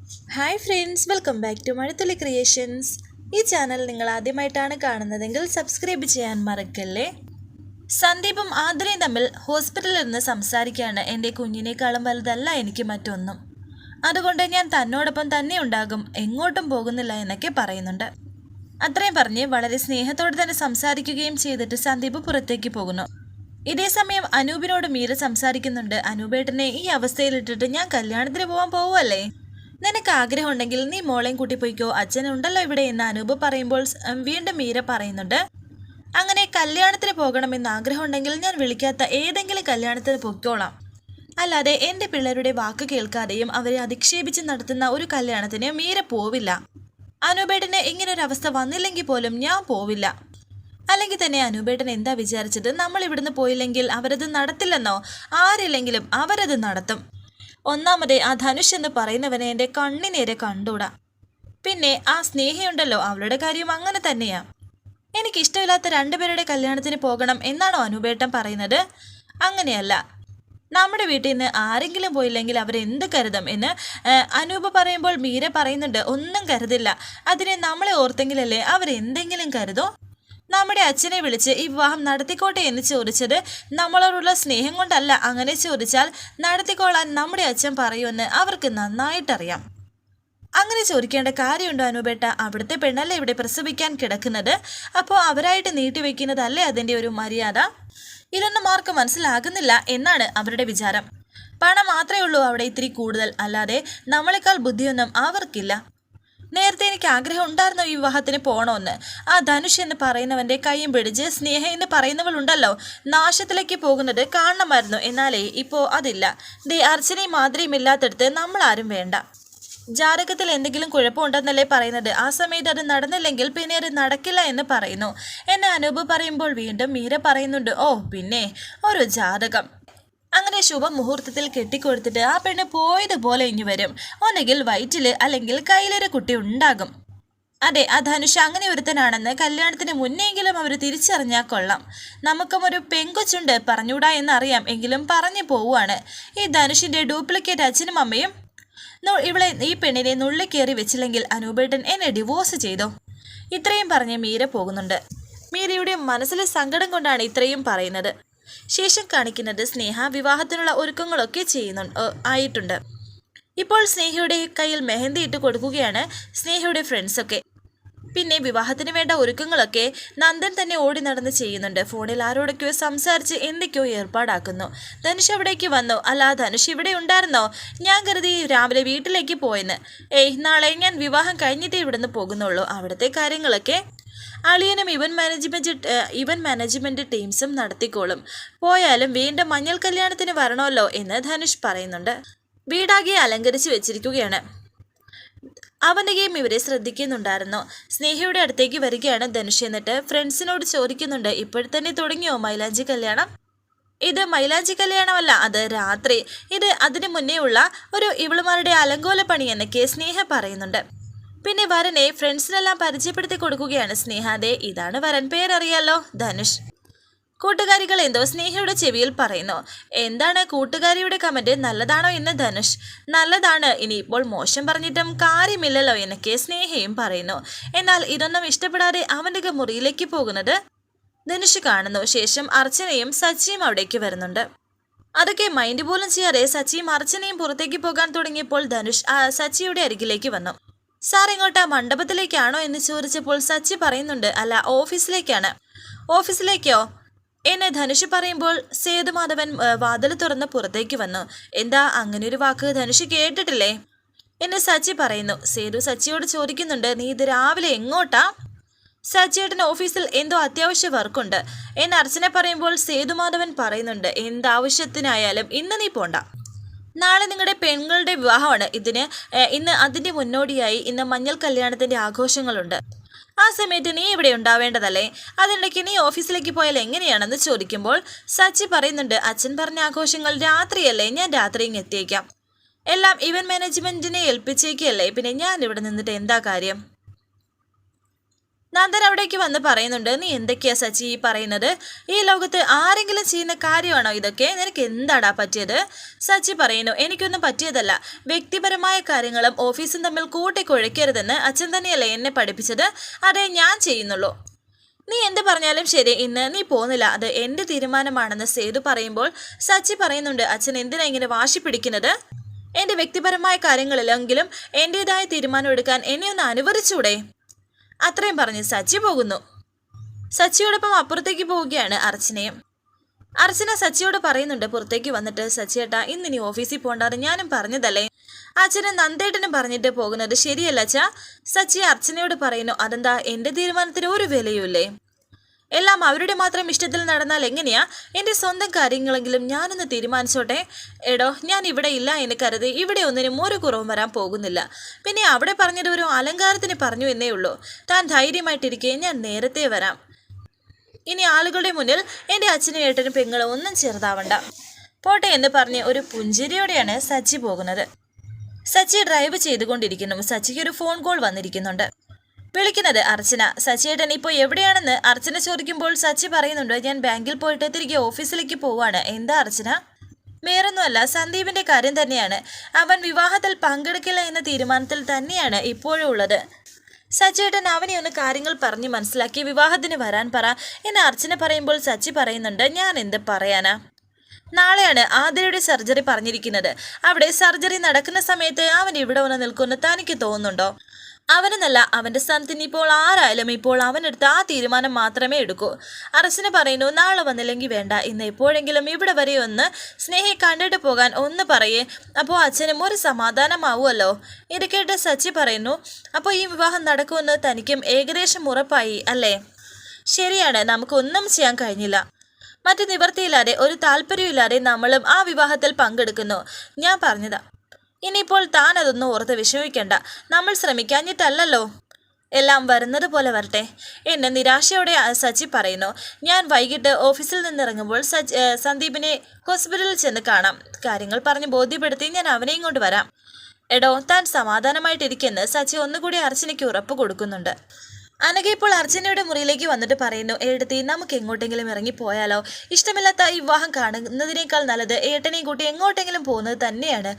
Hi friends, welcome back to മഴത്തുള്ളി creations. ഈ channel നിങ്ങൾ ആദ്യമായിട്ടാണ് കാണുന്നതെങ്കിൽ സബ്സ്ക്രൈബ് ചെയ്യാൻ മറക്കല്ലേ. സന്ദീപും ആദ്രയും തമ്മിൽ ഹോസ്പിറ്റലിൽ നിന്ന് സംസാരിക്കുകയാണ്. എൻ്റെ കുഞ്ഞിനേക്കാളും വലുതല്ല എനിക്ക് മറ്റൊന്നും, അതുകൊണ്ട് ഞാൻ തന്നോടൊപ്പം തന്നെ ഉണ്ടാകും, എങ്ങോട്ടും പോകുന്നില്ല എന്നൊക്കെ പറയുന്നുണ്ട്. അത്രയും പറഞ്ഞ് വളരെ സ്നേഹത്തോടെ തന്നെ സംസാരിക്കുകയും ചെയ്തിട്ട് സന്ദീപ് പുറത്തേക്ക് പോകുന്നു. ഇതേ സമയം അനൂപിനോട് മീര സംസാരിക്കുന്നുണ്ട്. അനൂപേട്ടനെ ഈ അവസ്ഥയിലിട്ടിട്ട് ഞാൻ കല്യാണത്തിന് പോകാൻ പോവുമല്ലേ, നിനക്ക് ആഗ്രഹമുണ്ടെങ്കിൽ നീ മോളെയും കൂട്ടി പോയിക്കോ, അച്ഛനുണ്ടല്ലോ ഇവിടെ എന്ന് അനൂപ് പറയുമ്പോൾ വീണ്ടും മീര പറയുന്നുണ്ട്, അങ്ങനെ കല്യാണത്തിന് പോകണമെന്ന് ആഗ്രഹമുണ്ടെങ്കിൽ ഞാൻ വിളിക്കാത്ത ഏതെങ്കിലും കല്യാണത്തിന് പൊയ്ക്കോളാം, അല്ലാതെ എൻ്റെ പിള്ളേരുടെ വാക്ക് കേൾക്കാതെയും അവരെ അധിക്ഷേപിച്ച് നടത്തുന്ന ഒരു കല്യാണത്തിന് മീര പോവില്ല. അനൂപേട്ടന് ഇങ്ങനൊരവസ്ഥ വന്നില്ലെങ്കിൽ പോലും ഞാൻ പോവില്ല. അല്ലെങ്കിൽ തന്നെ അനൂപേട്ടൻ എന്താ വിചാരിച്ചത്, നമ്മൾ ഇവിടുന്ന് പോയില്ലെങ്കിൽ അവരത് നടത്തില്ലെന്നോ? ആരില്ലെങ്കിലും അവരത് നടത്തും. ഒന്നാമതേ ആ ധനുഷ് എന്ന് പറയുന്നവനെ എൻ്റെ കണ്ണിനേരെ കണ്ടൂടാ. പിന്നെ ആ സ്നേഹയുണ്ടല്ലോ, അവളുടെ കാര്യം അങ്ങനെ തന്നെയാ. എനിക്കിഷ്ടമില്ലാത്ത രണ്ടുപേരുടെ കല്യാണത്തിന് പോകണം എന്നാണോ അനൂപേട്ടൻ പറയുന്നത്? അങ്ങനെയല്ല, നമ്മുടെ വീട്ടിൽ നിന്ന് ആരെങ്കിലും പോയില്ലെങ്കിൽ അവരെന്ത് കരുതും എന്ന് അനൂപ് പറയുമ്പോൾ മീര പറയുന്നുണ്ട്, ഒന്നും കരുതില്ല, അതിനെ നമ്മളെ ഓർത്തെങ്കിലല്ലേ അവരെന്തെങ്കിലും കരുതോ? നമ്മുടെ അച്ഛനെ വിളിച്ച് ഈ വിവാഹം നടത്തിക്കോട്ടെ എന്ന് ചോദിച്ചത് നമ്മളോടുള്ള സ്നേഹം കൊണ്ടല്ല. അങ്ങനെ ചോദിച്ചാൽ നടത്തിക്കോളാൻ നമ്മുടെ അച്ഛൻ പറയുമെന്ന് അവർക്ക് നന്നായിട്ടറിയാം. അങ്ങനെ ചോദിക്കേണ്ട കാര്യമുണ്ടോ അനൂപേട്ട? അവിടുത്തെ പെണ്ണല്ലേ ഇവിടെ പ്രസവിക്കാൻ കിടക്കുന്നത്, അപ്പോൾ അവരായിട്ട് നീട്ടിവെക്കുന്നതല്ലേ അതിൻ്റെ ഒരു മര്യാദ? ഇതൊന്നും ആർക്ക് മനസ്സിലാകുന്നില്ല എന്നാണ് അവരുടെ വിചാരം. പണം മാത്രമേ ഉള്ളൂ അവിടെ ഇത്തിരി കൂടുതൽ, അല്ലാതെ നമ്മളെക്കാൾ ബുദ്ധിയൊന്നും അവർക്കില്ല. നേരത്തെ എനിക്ക് ആഗ്രഹം ഉണ്ടായിരുന്നു ഈ വിവാഹത്തിന് പോകണമെന്ന്. ആ ധനുഷ് എന്ന് പറയുന്നവൻ്റെ കൈയും പിടിച്ച് സ്നേഹ എന്ന് പറയുന്നവളുണ്ടല്ലോ നാശത്തിലേക്ക് പോകുന്നത് കാണണമായിരുന്നു. എന്നാലേ ഇപ്പോൾ അതില്ല. ദേ അർച്ചനയും മാതിരിയും ഇല്ലാത്തടത്ത് നമ്മളാരും വേണ്ട. ജാതകത്തിൽ എന്തെങ്കിലും കുഴപ്പമുണ്ടെന്നല്ലേ പറയുന്നത്? ആ സമയത്ത് അത് നടന്നില്ലെങ്കിൽ പിന്നെ അത് നടക്കില്ല എന്ന് പറയുന്നു എന്നെ അനൂപ് പറയുമ്പോൾ വീണ്ടും മീര പറയുന്നുണ്ട്, ഓ പിന്നെ ഒരു ജാതകം. അങ്ങനെ ശുഭമുഹൂർത്തത്തിൽ കെട്ടിക്കൊടുത്തിട്ട് ആ പെണ്ണ് പോയതുപോലെ ഇനി വരും. ഒന്നുകിൽ വയറ്റിൽ അല്ലെങ്കിൽ കയ്യിലൊരു കുട്ടി ഉണ്ടാകും. അതെ, ആ ധനുഷ് അങ്ങനെ ഒരുത്തനാണെന്ന് കല്യാണത്തിന് മുന്നെങ്കിലും അവർ തിരിച്ചറിഞ്ഞാൽ കൊള്ളാം. നമുക്കും ഒരു പെങ്കൊച്ചുണ്ട്, പറഞ്ഞൂടാ എന്നറിയാം, എങ്കിലും പറഞ്ഞു പോവുകയാണ്. ഈ ധനുഷിൻ്റെ ഡ്യൂപ്ലിക്കേറ്റ് അച്ഛനും അമ്മയും ഇവളെ ഈ പെണ്ണിനെ നുള്ളിക്കേറി വെച്ചില്ലെങ്കിൽ അനൂപേട്ടൻ എന്നെ ഡിവോഴ്സ് ചെയ്തോ. ഇത്രയും പറഞ്ഞ് മീര പോകുന്നുണ്ട്. മീരയുടെ മനസ്സിലെ സങ്കടം കൊണ്ടാണ് ഇത്രയും പറയുന്നത്. ശേഷം കാണിക്കുന്നത് സ്നേഹ വിവാഹത്തിനുള്ള ഒരുക്കങ്ങളൊക്കെ ആയിട്ടുണ്ട്. ഇപ്പോൾ സ്നേഹയുടെ കയ്യിൽ മെഹന്തി ഇട്ട് കൊടുക്കുകയാണ് സ്നേഹയുടെ ഫ്രണ്ട്സൊക്കെ. പിന്നെ വിവാഹത്തിന് വേണ്ട ഒരുക്കങ്ങളൊക്കെ നന്ദൻ തന്നെ ഓടി നടന്ന് ചെയ്യുന്നുണ്ട്. ഫോണിൽ ആരോടൊക്കെയോ സംസാരിച്ച് എന്തൊക്കെയോ ഏർപ്പാടാക്കുന്നു. ധനുഷ് അവിടേക്ക് വന്നു. അല്ല, ധനുഷ് ഇവിടെ ഉണ്ടായിരുന്നോ? ഞാൻ കരുതി രാവിലെ വീട്ടിലേക്ക് പോയെന്ന്. നാളെ ഞാൻ വിവാഹം കഴിഞ്ഞിട്ടേ ഇവിടുന്ന് പോകുന്നുള്ളൂ. അവിടുത്തെ കാര്യങ്ങളൊക്കെ അളിയനും ഇവൻ മാനേജ്മെന്റ് ടീംസും നടത്തിക്കോളും. പോയാലും വീണ്ടും മഞ്ഞൾ കല്യാണത്തിന് വരണമല്ലോ എന്ന് ധനുഷ് പറയുന്നുണ്ട്. വീടാകെ അലങ്കരിച്ച് വെച്ചിരിക്കുകയാണ്. അവൻ്റെ ഗെയിം ഇവരെ ശ്രദ്ധിക്കുന്നുണ്ടായിരുന്നു. സ്നേഹയുടെ അടുത്തേക്ക് വരികയാണ് ധനുഷ്. എന്നിട്ട് ഫ്രണ്ട്സിനോട് ചോദിക്കുന്നുണ്ട്, ഇപ്പോഴത്തന്നെ തുടങ്ങിയോ മൈലാഞ്ചി കല്യാണം? ഇത് മൈലാഞ്ചി കല്യാണമല്ല, അത് രാത്രി. ഇത് അതിനു മുന്നേ ഉള്ള ഒരു ഇവളുമാരുടെ അലങ്കോല പണി എന്നൊക്കെ സ്നേഹ പറയുന്നുണ്ട്. പിന്നെ വരനെ ഫ്രണ്ട്സിനെല്ലാം പരിചയപ്പെടുത്തി കൊടുക്കുകയാണ് സ്നേഹ. ദേ ഇതാണ് വരൻ, പേരറിയാലോ, ധനുഷ്. കൂട്ടുകാരികൾ എന്തോ സ്നേഹയുടെ ചെവിയിൽ പറയുന്നു. എന്താണ് കൂട്ടുകാരിയുടെ കമന്റ്, നല്ലതാണോ എന്ന് ധനുഷ്. നല്ലതാണ്, ഇനിയിപ്പോൾ മോശം പറഞ്ഞിട്ടും കാര്യമില്ലല്ലോ എന്നൊക്കെ സ്നേഹയും പറയുന്നു. എന്നാൽ ഇതൊന്നും ഇഷ്ടപ്പെടാതെ അവൻ്റെ മുറിയിലേക്ക് പോകുന്നത് ധനുഷ് കാണുന്നു. ശേഷം അർച്ചനയും സച്ചിയും അവിടേക്ക് വരുന്നുണ്ട്. അതൊക്കെ മൈൻഡ് പോലും ചെയ്യാതെ സച്ചിയും അർച്ചനയും പുറത്തേക്ക് പോകാൻ തുടങ്ങിയപ്പോൾ ധനുഷ് സച്ചിയുടെ അരികിലേക്ക് വന്നു. സാർ ഇങ്ങോട്ടാ, മണ്ഡപത്തിലേക്കാണോ എന്ന് ചോദിച്ചപ്പോൾ സച്ചി പറയുന്നുണ്ട്, അല്ല ഓഫീസിലേക്കാണ്. ഓഫീസിലേക്കോ എന്നെ ധനുഷ് പറയുമ്പോൾ സേതുമാധവൻ വാതിൽ തുറന്ന് പുറത്തേക്ക് വന്നു. എന്താ അങ്ങനെ ഒരു വാക്ക് ധനുഷ് കേട്ടിട്ടില്ലേ എന്ന് സച്ചി പറയുന്നു. സേതു സച്ചിയോട് ചോദിക്കുന്നുണ്ട്, നീ ഇത് രാവിലെ എങ്ങോട്ടാ? സച്ചിയേട്ടൻ ഓഫീസിൽ എന്തോ അത്യാവശ്യ വർക്കുണ്ട് എന്ന് അർച്ചന പറയുമ്പോൾ സേതുമാധവൻ പറയുന്നുണ്ട്, എന്താവശ്യത്തിനായാലും ഇന്ന് നീ പോണ്ട. നാളെ നിങ്ങളുടെ പെൺകളുടെ വിവാഹമാണ്. ഇന്ന് അതിൻ്റെ മുന്നോടിയായി ഇന്ന് മഞ്ഞൾ കല്യാണത്തിൻ്റെ ആഘോഷങ്ങളുണ്ട്. ആ സമയത്ത് നീ ഇവിടെ ഉണ്ടാവേണ്ടതല്ലേ? അതിനിടയ്ക്ക് നീ ഓഫീസിലേക്ക് പോയാൽ എങ്ങനെയാണെന്ന് ചോദിക്കുമ്പോൾ സച്ചി പറയുന്നുണ്ട്, അച്ഛൻ പറഞ്ഞ ആഘോഷങ്ങൾ രാത്രിയല്ലേ, ഞാൻ രാത്രി എത്തിയേക്കാം. എല്ലാം ഇവന്റ് മാനേജ്മെന്റിനെ ഏൽപ്പിച്ചേക്കല്ലേ, പിന്നെ ഞാൻ ഇവിടെ നിന്നിട്ട് എന്താ കാര്യം? നന്ദൻ അവിടേക്ക് വന്ന് പറയുന്നുണ്ട്, നീ എന്തൊക്കെയാ സച്ചി ഈ പറയുന്നത്? ഈ ലോകത്ത് ആരെങ്കിലും ചെയ്യുന്ന കാര്യമാണോ ഇതൊക്കെ? നിനക്ക് എന്താടാ പറ്റിയത്? സച്ചി പറയുന്നു, എനിക്കൊന്നും പറ്റിയതല്ല. വ്യക്തിപരമായ കാര്യങ്ങളും ഓഫീസും തമ്മിൽ കൂട്ടിക്കുഴയ്ക്കരുതെന്ന് അച്ഛൻ തന്നെയല്ലേ എന്നെ പഠിപ്പിച്ചത്. അതേ ഞാൻ ചെയ്യുന്നുള്ളൂ. നീ എന്ത് പറഞ്ഞാലും ശരി, ഇന്ന് നീ പോകുന്നില്ല, അത് എൻ്റെ തീരുമാനമാണെന്ന് സേതു പറയുമ്പോൾ സച്ചി പറയുന്നുണ്ട്, അച്ഛൻ എന്തിനാ ഇങ്ങനെ വാശി പിടിക്കുന്നത്? എൻ്റെ വ്യക്തിപരമായ കാര്യങ്ങളിലെങ്കിലും എൻ്റെതായ തീരുമാനം എടുക്കാൻ എന്നെ ഒന്ന് അനുവദിച്ചൂടെ? അത്രയും പറഞ്ഞ് സച്ചി പോകുന്നു. സച്ചിയോടൊപ്പം അപ്പുറത്തേക്ക് പോവുകയാണ് അർച്ചനയും. അർച്ചന സച്ചിയോട് പറയുന്നുണ്ട് പുറത്തേക്ക് വന്നിട്ട്, സച്ചിയേട്ടാ ഇന്നിനി ഓഫീസിൽ പോകണ്ടാന്ന് ഞാനും പറഞ്ഞതല്ലേ. അച്ഛനും നന്ദേട്ടനും പറഞ്ഞിട്ട് പോകുന്നത് ശരിയല്ല അച്ഛാ. സച്ചി അർച്ചനയോട് പറയുന്നു, അതെന്താ, എൻ്റെ തീരുമാനത്തിന് ഒരു വിലയുമില്ലേ? എല്ലാം അവരുടെ മാത്രം ഇഷ്ടത്തിൽ നടന്നാൽ എങ്ങനെയാ? എൻ്റെ സ്വന്തം കാര്യങ്ങളെങ്കിലും ഞാനൊന്ന് തീരുമാനിച്ചോട്ടെ. എടോ, ഞാൻ ഇവിടെ ഇല്ല എന്ന് കരുതി ഇവിടെ ഒന്നിനും ഒരു കുറവും വരാൻ പോകുന്നില്ല. പിന്നെ അവിടെ പറഞ്ഞത് ഒരു അലങ്കാരത്തിന് പറഞ്ഞു എന്നേ ഉള്ളൂ. താൻ ധൈര്യമായിട്ടിരിക്കെ ഞാൻ നേരത്തെ വരാം. ഇനി ആളുകളുടെ മുന്നിൽ എൻ്റെ അച്ഛനും ഏട്ടനും പെങ്ങളും ഒന്നും ചെറുതാവണ്ട. പോട്ടെ എന്ന് പറഞ്ഞ് ഒരു പുഞ്ചിരിയോടെയാണ് സച്ചി പോകുന്നത്. സച്ചി ഡ്രൈവ് ചെയ്തുകൊണ്ടിരിക്കുന്നു. സച്ചിക്ക് ഒരു ഫോൺ കോൾ വന്നിരിക്കുന്നുണ്ട്. വിളിക്കുന്നത് അർച്ചന. സച്ചിയേട്ടൻ ഇപ്പോൾ എവിടെയാണെന്ന് അർച്ചന ചോദിക്കുമ്പോൾ സച്ചി പറയുന്നുണ്ട്, ഞാൻ ബാങ്കിൽ പോയിട്ട് തിരികെ ഓഫീസിലേക്ക് പോവാണ്. എന്താ അർച്ചന? വേറൊന്നുമല്ല, സന്ദീപിന്റെ കാര്യം തന്നെയാണ്. അവൻ വിവാഹത്തിൽ പങ്കെടുക്കില്ല എന്ന തീരുമാനത്തിൽ തന്നെയാണ് ഇപ്പോഴും ഉള്ളത്. സച്ചിയേട്ടൻ അവനെ ഒന്ന് കാര്യങ്ങൾ പറഞ്ഞ് മനസ്സിലാക്കി വിവാഹത്തിന് വരാൻ പറ എന്ന് അർച്ചന പറയുമ്പോൾ സച്ചി പറയുന്നുണ്ട്, ഞാൻ എന്ത് പറയാനാ? നാളെയാണ് ആതിരയുടെ സർജറി പറഞ്ഞിരിക്കുന്നത്. അവിടെ സർജറി നടക്കുന്ന സമയത്ത് അവൻ ഇവിടെ വന്ന് നിൽക്കുമെന്ന് തനിക്ക് തോന്നുന്നുണ്ടോ? അവനെന്നല്ല, അവൻ്റെ സ്ഥാനത്തിന് ഇപ്പോൾ ആരായാലും ഇപ്പോൾ അവനെടുത്ത ആ തീരുമാനം മാത്രമേ എടുക്കൂ. അർച്ചന പറയുന്നു, നാളെ വന്നില്ലെങ്കിൽ വേണ്ട, ഇന്ന് എപ്പോഴെങ്കിലും ഇവിടെ വരെ ഒന്ന് സ്നേഹി കണ്ടിട്ട് പോകാൻ ഒന്ന് പറയേ. അപ്പോൾ അച്ഛനും ഒരു സമാധാനമാവുമല്ലോ. ഇത് കേട്ട് സച്ചി പറയുന്നു, അപ്പോൾ ഈ വിവാഹം നടക്കുമെന്ന് തനിക്കും ഏകദേശം ഉറപ്പായി അല്ലേ? ശരിയാണ്, നമുക്കൊന്നും ചെയ്യാൻ കഴിഞ്ഞില്ല. മറ്റു നിവൃത്തിയില്ലാതെ ഒരു താല്പര്യമില്ലാതെ നമ്മളും ആ വിവാഹത്തിൽ പങ്കെടുക്കുന്നു. ഞാൻ പറഞ്ഞതാ. ഇനിയിപ്പോൾ താൻ അതൊന്നും ഓർത്ത് വിഷമിക്കണ്ട. നമ്മൾ ശ്രമിക്കാഞ്ഞിട്ടല്ലല്ലോ. എല്ലാം വരുന്നത് പോലെ വരട്ടെ എന്ന് നിരാശയോടെ സച്ചി പറയുന്നു. ഞാൻ വൈകിട്ട് ഓഫീസിൽ നിന്നിറങ്ങുമ്പോൾ സന്ദീപിനെ ഹോസ്പിറ്റലിൽ ചെന്ന് കാണാം. കാര്യങ്ങൾ പറഞ്ഞ് ബോധ്യപ്പെടുത്തി ഞാൻ അവനെയും കൊണ്ട് വരാം. എടോ, താൻ സമാധാനമായിട്ടിരിക്കെന്ന് സച്ചി ഒന്നുകൂടി അർച്ചനയ്ക്ക് ഉറപ്പ് കൊടുക്കുന്നുണ്ട്. അനഘ ഇപ്പോൾ അർച്ചനയുടെ മുറിയിലേക്ക് വന്നിട്ട് പറയുന്നു, ഏട്ടത്തി നമുക്ക് എങ്ങോട്ടെങ്കിലും ഇറങ്ങിപ്പോയാലോ? ഇഷ്ടമില്ലാത്ത ഈ വിവാഹം കാണുന്നതിനേക്കാൾ നല്ലത് ഏട്ടനെയും കൂട്ടി എങ്ങോട്ടെങ്കിലും പോകുന്നത് തന്നെയാണ്.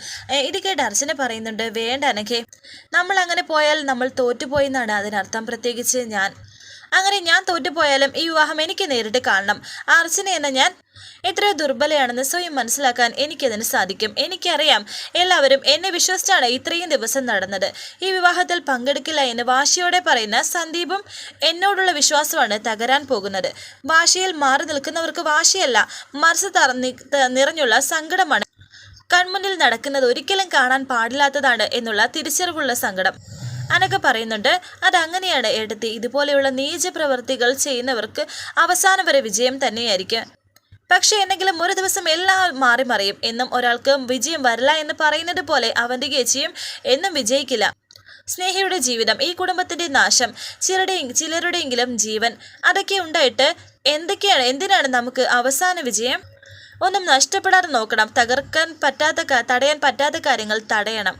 ഇത് കേട്ട് അർച്ചന പറയുന്നുണ്ട്, വേണ്ട അനഘേ, നമ്മൾ അങ്ങനെ പോയാൽ നമ്മൾ തോറ്റുപോയെന്നാണ് അതിനർത്ഥം. പ്രത്യേകിച്ച് ഞാൻ തോറ്റുപോയാലും ഈ വിവാഹം എനിക്ക് നേരിട്ട് കാണണം. അർച്ചന എന്ന ഞാൻ എത്രയോ ദുർബലയാണെന്ന് സ്വയം മനസ്സിലാക്കാൻ എനിക്കതിന് സാധിക്കും. എനിക്കറിയാം, എല്ലാവരും എന്നെ വിശ്വസിച്ചാണ് ഇത്രയും ദിവസം നടന്നത്. ഈ വിവാഹത്തിൽ പങ്കെടുക്കില്ല എന്ന് വാശിയോടെ പറയുന്ന സന്ദീപും എന്നോടുള്ള വിശ്വാസമാണ് തകരാൻ പോകുന്നത്. വാശിയിൽ മാറി നിൽക്കുന്നവർക്ക് വാശിയല്ല, മനസ്സ് നിറഞ്ഞുള്ള സങ്കടമാണ് കൺമുന്നിൽ നടക്കുന്നത് ഒരിക്കലും കാണാൻ പാടില്ലാത്തതാണ് എന്നുള്ള തിരിച്ചറിവുള്ള സങ്കടം. അനഘ പറയുന്നുണ്ട്, അതങ്ങനെയാണ് ഏട്ടത്തി. ഇതുപോലെയുള്ള നീച പ്രവൃത്തികൾ ചെയ്യുന്നവർക്ക് അവസാനം വരെ വിജയം തന്നെയായിരിക്കും. പക്ഷെ എന്തെങ്കിലും ഒരു ദിവസം എല്ലാം മാറി മറിയും. എന്നും ഒരാൾക്ക് വിജയം വരില്ല എന്ന് പറയുന്നത് പോലെ അവൻ്റെ ചേച്ചിയും എന്നും വിജയിക്കില്ല. സ്നേഹിയുടെ ജീവിതം, ഈ കുടുംബത്തിന്റെ നാശം, ചിലരുടെയെങ്കിലും ജീവൻ, അതൊക്കെ ഉണ്ടായിട്ട് എന്തിനാണ് നമുക്ക് അവസാന വിജയം? ഒന്നും നഷ്ടപ്പെടാതെ നോക്കണം. തടയാൻ പറ്റാത്ത കാര്യങ്ങൾ തടയണം.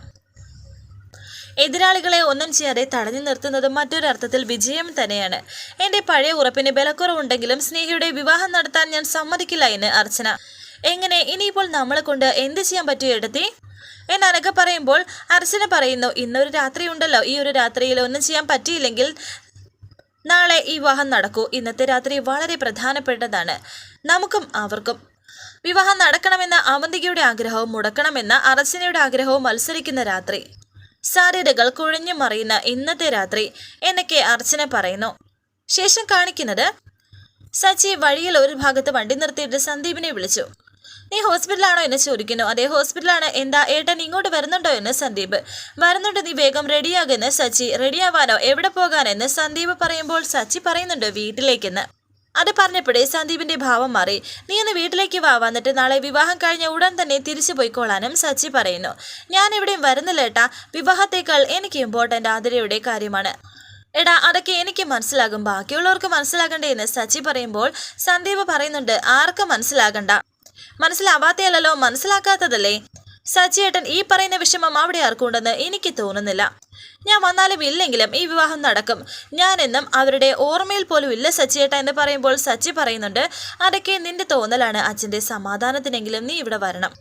എതിരാളികളെ ഒന്നും ചെയ്യാതെ തടഞ്ഞു നിർത്തുന്നത് മറ്റൊരർത്ഥത്തിൽ വിജയം തന്നെയാണ്. എൻ്റെ പഴയ ഉറപ്പിന് ബലക്കുറവുണ്ടെങ്കിലും സ്നേഹിയുടെ വിവാഹം നടത്താൻ ഞാൻ സമ്മതിക്കില്ല എന്ന് അർച്ചന. എങ്ങനെ? ഇനിയിപ്പോൾ നമ്മളെ കൊണ്ട് എന്ത് ചെയ്യാൻ പറ്റും എടുത്തി എന്ന് അനഘ പറയുമ്പോൾ അർച്ചന പറയുന്നു, ഇന്നൊരു രാത്രി ഉണ്ടല്ലോ, ഈ ഒരു രാത്രിയിൽ ഒന്നും ചെയ്യാൻ പറ്റിയില്ലെങ്കിൽ നാളെ ഈ വിവാഹം നടക്കൂ. ഇന്നത്തെ രാത്രി വളരെ പ്രധാനപ്പെട്ടതാണ് നമുക്കും അവർക്കും. വിവാഹം നടക്കണമെന്ന അവന്തികയുടെ ആഗ്രഹവും മുടക്കണമെന്ന അർച്ചനയുടെ ആഗ്രഹവും മത്സരിക്കുന്ന രാത്രി, സാധ്യതകൾ കുഴഞ്ഞു മറിയുന്ന ഇന്നത്തെ രാത്രി എന്നൊക്കെ അർച്ചന പറയുന്നു. ശേഷം കാണിക്കുന്നത് സച്ചി വഴിയിൽ ഒരു ഭാഗത്ത് വണ്ടി നിർത്തിയിട്ട് സന്ദീപിനെ വിളിച്ചു. നീ ഹോസ്പിറ്റലാണോ എന്ന് ചോദിക്കുന്നു. അതേ, ഹോസ്പിറ്റലാണ്. എന്താ, ഏട്ടൻ ഇങ്ങോട്ട് വരുന്നുണ്ടോ എന്ന് സന്ദീപ്. വരുന്നുണ്ട്, നീ വേഗം റെഡിയാകുന്ന സച്ചി. റെഡിയാവാനോ? എവിടെ പോകാനെന്ന് സന്ദീപ് പറയുമ്പോൾ സച്ചി പറയുന്നുണ്ട്, വീട്ടിലേക്കെന്ന്. അത് പറഞ്ഞപ്പോഴേ സന്ദീപിന്റെ ഭാവം മാറി. നീ ഒന്ന് വീട്ടിലേക്ക് വന്നിട്ട് നാളെ വിവാഹം കഴിഞ്ഞ ഉടൻ തന്നെ തിരിച്ചു പോയിക്കോളാനും സച്ചി പറയുന്നു. ഞാൻ ഇവിടെയും വരുന്നില്ല ഏട്ടാ. വിവാഹത്തേക്കാൾ എനിക്ക് ഇമ്പോർട്ടൻ്റ് ആതിരയുടെ കാര്യമാണ്. എടാ, അതൊക്കെ എനിക്ക് മനസ്സിലാകും, ബാക്കിയുള്ളവർക്ക് മനസ്സിലാകണ്ടേ എന്ന് സച്ചി പറയുമ്പോൾ സന്ദീപ് പറയുന്നുണ്ട്, ആർക്കും മനസ്സിലാകണ്ട. മനസ്സിലാവാത്തയല്ലോ, മനസ്സിലാക്കാത്തതല്ലേ. സച്ചിയേട്ടൻ ഈ പറയുന്ന വിഷമം അവിടെ ആർക്കുണ്ടെന്ന് എനിക്ക് തോന്നുന്നില്ല. ഞാൻ വന്നാലും ഇല്ലെങ്കിലും ഈ വിവാഹം നടക്കും. ഞാനെന്നും അവരുടെ ഓർമ്മയിൽ പോലും ഇല്ല സച്ചിയേട്ട എന്ന് പറയുമ്പോൾ സച്ചി പറയുന്നുണ്ട്, അതൊക്കെ നിന്റെ തോന്നലാണ്. അച്ഛൻ്റെ സമാധാനത്തിനെങ്കിലും നീ ഇവിടെ വരണം.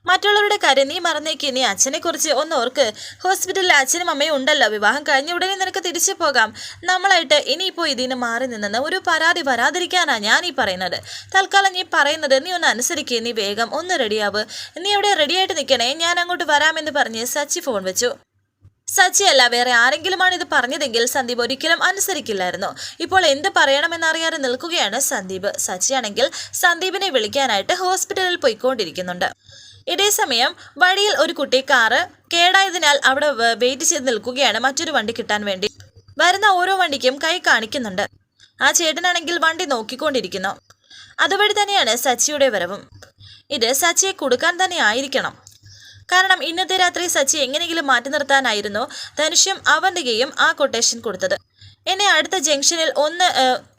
മറ്റുള്ളവരുടെ കാര്യം നീ മറന്നേക്ക്. നീ അച്ഛനെ കുറിച്ച് ഒന്ന് ഓർക്ക്. ഹോസ്പിറ്റലിൽ അച്ഛനും അമ്മയും ഉണ്ടല്ലോ. വിവാഹം കഴിഞ്ഞ ഉടനെ നിനക്ക് തിരിച്ചു പോകാം. നമ്മളായിട്ട് ഇനിയിപ്പോൾ ഇതിന് മാറി നിന്നെന്ന് ഒരു പരാതി വരാതിരിക്കാനാ ഞാൻ ഈ പറയുന്നത്. തൽക്കാലം നീ പറയുന്നത് നീ ഒന്ന് അനുസരിക്കുക. നീ വേഗം ഒന്ന് റെഡിയാവ്. നീ അവിടെ റെഡിയായിട്ട് നിൽക്കണേ, ഞാൻ അങ്ങോട്ട് വരാമെന്ന് പറഞ്ഞ് സച്ചി ഫോൺ വെച്ചു. സച്ചിയല്ല, വേറെ ആരെങ്കിലുമാണ് ഇത് പറഞ്ഞതെങ്കിൽ സന്ദീപ് ഒരിക്കലും അനുസരിക്കില്ലായിരുന്നു. ഇപ്പോൾ എന്ത് പറയണമെന്നറിയാതെ നിൽക്കുകയാണ് സന്ദീപ്. സച്ചിയാണെങ്കിൽ സന്ദീപിനെ വിളിക്കാനായിട്ട് ഹോസ്പിറ്റലിൽ പോയിക്കൊണ്ടിരിക്കുന്നുണ്ട്. ഇതേസമയം വഴിയിൽ ഒരു കുട്ടി കാറ് കേടായതിനാൽ അവിടെ വെയിറ്റ് ചെയ്ത് നിൽക്കുകയാണ് മറ്റൊരു വണ്ടി കിട്ടാൻ വേണ്ടി. വരുന്ന ഓരോ വണ്ടിക്കും കൈ കാണിക്കുന്നുണ്ട്. ആ ചേട്ടനാണെങ്കിൽ വണ്ടി നോക്കിക്കൊണ്ടിരിക്കുന്നു. അതുവഴി തന്നെയാണ് സച്ചിയുടെ വരവും. ഇത് സച്ചിയെ കൊടുക്കാൻ തന്നെ ആയിരിക്കണം. കാരണം ഇന്നത്തെ രാത്രി സച്ചി എങ്ങനെയെങ്കിലും മാറ്റി നിർത്താനായിരുന്നു ധനുഷും അവന്തികയും ആ കൊട്ടേഷൻ കൊടുത്തത്. എന്നെ അടുത്ത ജംഗ്ഷനിൽ ഒന്ന്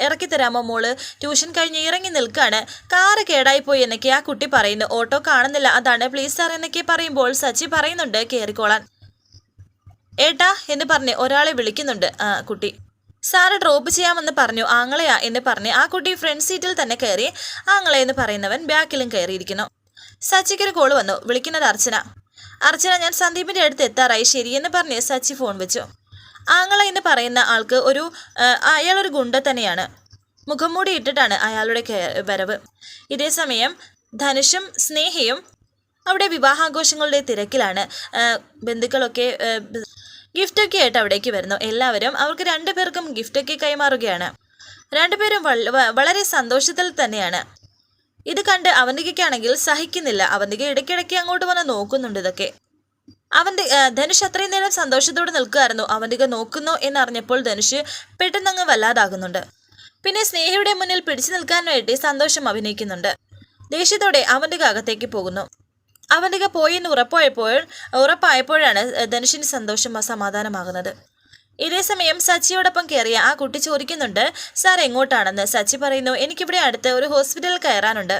ഇറക്കി തരാമോ മോള്? ട്യൂഷൻ കഴിഞ്ഞ് ഇറങ്ങി നിൽക്കാണ്. കാറ് കേടായിപ്പോയി എന്നൊക്കെ ആ കുട്ടി പറയുന്നു. ഓട്ടോ കാണുന്നില്ല, അതാണ്. പ്ലീസ് സാർ എന്നൊക്കെ പറയുമ്പോൾ സച്ചി പറയുന്നുണ്ട് കയറിക്കോളാൻ. ഏട്ടാ എന്ന് പറഞ്ഞ് ഒരാളെ വിളിക്കുന്നുണ്ട് കുട്ടി. സാറ് ഡ്രോപ്പ് ചെയ്യാമെന്ന് പറഞ്ഞു. ആങ്ങളെയാ എന്ന് പറഞ്ഞ് ആ കുട്ടി ഫ്രണ്ട് സീറ്റിൽ തന്നെ കയറി. ആങ്ങളെ എന്ന് പറയുന്നവൻ ബാക്കിലും കയറിയിരിക്കുന്നു. സച്ചിക്കൊരു കോള് വന്നു. വിളിക്കുന്നത് അർച്ചന. അർച്ചന, ഞാൻ സന്ദീപിൻ്റെ അടുത്ത് എത്താറായി. ശരിയെന്ന് പറഞ്ഞ് സച്ചി ഫോൺ വെച്ചു. ആങ്ങള എന്ന് പറയുന്ന ആൾക്ക് അയാളൊരു ഗുണ്ട തന്നെയാണ്. മുഖം മൂടി ഇട്ടിട്ടാണ് അയാളുടെ വരവ്. ഇതേസമയം ധനുഷും സ്നേഹയും അവിടെ വിവാഹാഘോഷങ്ങളുടെ തിരക്കിലാണ്. ബന്ധുക്കളൊക്കെ ഗിഫ്റ്റൊക്കെ ആയിട്ട് അവിടേക്ക് വരുന്നു. എല്ലാവരും അവർക്ക് രണ്ടുപേർക്കും ഗിഫ്റ്റൊക്കെ കൈമാറുകയാണ്. രണ്ടുപേരും വളരെ സന്തോഷത്തിൽ തന്നെയാണ്. ഇത് കണ്ട് അവന്തികയ്ക്കാണെങ്കിൽ സഹിക്കുന്നില്ല. അവന്തിക ഇടയ്ക്കിടയ്ക്ക് അങ്ങോട്ട് വന്ന് നോക്കുന്നുണ്ട് ഇതൊക്കെ. ധനുഷ് അത്രയും നേരം സന്തോഷത്തോടെ നിൽക്കുമായിരുന്നു. അവന്തിക നോക്കുന്നു എന്നറിഞ്ഞപ്പോൾ ധനുഷ് പെട്ടെന്നങ്ങ് വല്ലാതാകുന്നുണ്ട്. പിന്നെ സ്നേഹയുടെ മുന്നിൽ പിടിച്ചു നിൽക്കാൻ വേണ്ടി സന്തോഷം അഭിനയിക്കുന്നുണ്ട്. ദേഷ്യത്തോടെ അവന്തിക അകത്തേക്ക് പോകുന്നു. അവന്തിക പോയെന്ന് ഉറപ്പായപ്പോഴാണ് ധനുഷിന് സന്തോഷം സമാധാനമാകുന്നത്. ഇതേസമയം സച്ചിയോടൊപ്പം കയറിയ ആ കുട്ടി ചോദിക്കുന്നുണ്ട്, സാർ എങ്ങോട്ടാണെന്ന്. സച്ചി പറയുന്നു, എനിക്കിവിടെ അടുത്ത് ഒരു ഹോസ്പിറ്റലിൽ കയറാനുണ്ട്.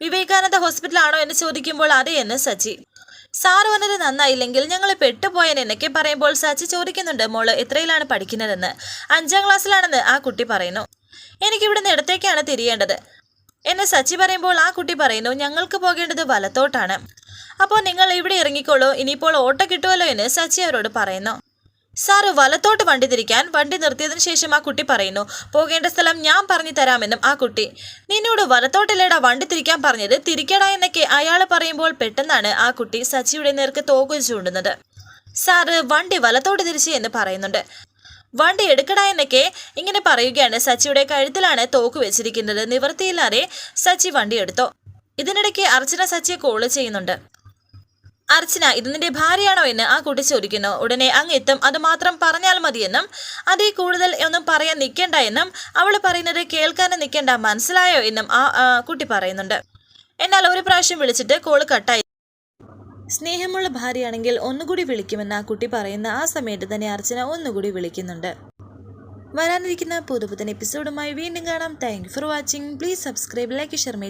വിവേകാനന്ദ ഹോസ്പിറ്റലാണോ എന്ന് ചോദിക്കുമ്പോൾ അതെ എന്ന് സച്ചി. സാറ് വന്നത് നന്നായില്ലെങ്കിൽ ഞങ്ങൾ പെട്ടുപോയെന്ന് എന്നൊക്കെ പറയുമ്പോൾ സച്ചി ചോദിക്കുന്നുണ്ട്, മോള് എത്രയിലാണ് പഠിക്കുന്നതെന്ന്. 5ാം ക്ലാസ്സിലാണെന്ന് ആ കുട്ടി പറയുന്നു. എനിക്കിവിടുന്ന് ഇടത്തേക്കാണ് തിരിയേണ്ടത് എന്ന് സച്ചി പറയുമ്പോൾ ആ കുട്ടി പറയുന്നു, ഞങ്ങൾക്ക് പോകേണ്ടത് വലത്തോട്ടാണ്. അപ്പോൾ നിങ്ങൾ ഇവിടെ ഇറങ്ങിക്കോളൂ, ഇനിയിപ്പോൾ ഓട്ടോ കിട്ടുമല്ലോ എന്ന് സച്ചി അവരോട് പറയുന്നു. സാറ് വലത്തോട്ട് വണ്ടി തിരിക്കാൻ വണ്ടി നിർത്തിയതിനു ശേഷം ആ കുട്ടി പറയുന്നു, പോകേണ്ട സ്ഥലം ഞാൻ പറഞ്ഞു തരാമെന്നും ആ കുട്ടി. നിന്നോട് വലത്തോട്ടല്ലേടാ വണ്ടി തിരിക്കാൻ പറഞ്ഞത്, തിരിക്കടാ എന്നൊക്കെ അയാൾ പറയുമ്പോൾ പെട്ടെന്നാണ് ആ കുട്ടി സച്ചിയുടെ നേർക്ക് തോക്ക് ചൂണ്ടുന്നത്. സാറ് വണ്ടി വലത്തോട്ട് തിരിച്ച് എന്ന് പറയുന്നുണ്ട്. വണ്ടി എടുക്കടാ എന്നൊക്കെ ഇങ്ങനെ പറയുകയാണ്. സച്ചിയുടെ കഴുത്തിലാണ് തോക്ക് വെച്ചിരിക്കുന്നത്. നിവൃത്തിയില്ലാതെ സച്ചി വണ്ടി എടുത്തോ. ഇതിനിടയ്ക്ക് അർച്ചന സച്ചിയെ കോള് ചെയ്യുന്നുണ്ട്. അർച്ചന, ഇത് നിന്റെ ഭാര്യയാണോ എന്ന് ആ കുട്ടി ചോദിക്കുന്നു. ഉടനെ അങ്ങ് എത്തും, അത് മാത്രം പറഞ്ഞാൽ മതിയെന്നും അതിൽ കൂടുതൽ ഒന്നും പറയാൻ നിൽക്കേണ്ട എന്നും അവൾ പറയുന്നത് കേൾക്കാനും നിൽക്കേണ്ട, മനസ്സിലായോ എന്നും ആ കുട്ടി പറയുന്നുണ്ട്. എന്നാൽ ഒരു പ്രാവശ്യം വിളിച്ചിട്ട് കോള് കട്ടായി. സ്നേഹമുള്ള ഭാര്യയാണെങ്കിൽ ഒന്നുകൂടി വിളിക്കുമെന്ന് ആ കുട്ടി പറയുന്ന ആ സമയത്ത് തന്നെ അർച്ചന ഒന്നുകൂടി വിളിക്കുന്നുണ്ട്. വരാനിരിക്കുന്ന പുതുപുത്തൻ എപ്പിസോഡുമായി വീണ്ടും കാണാം. Thank you for watching. Please subscribe, like, share my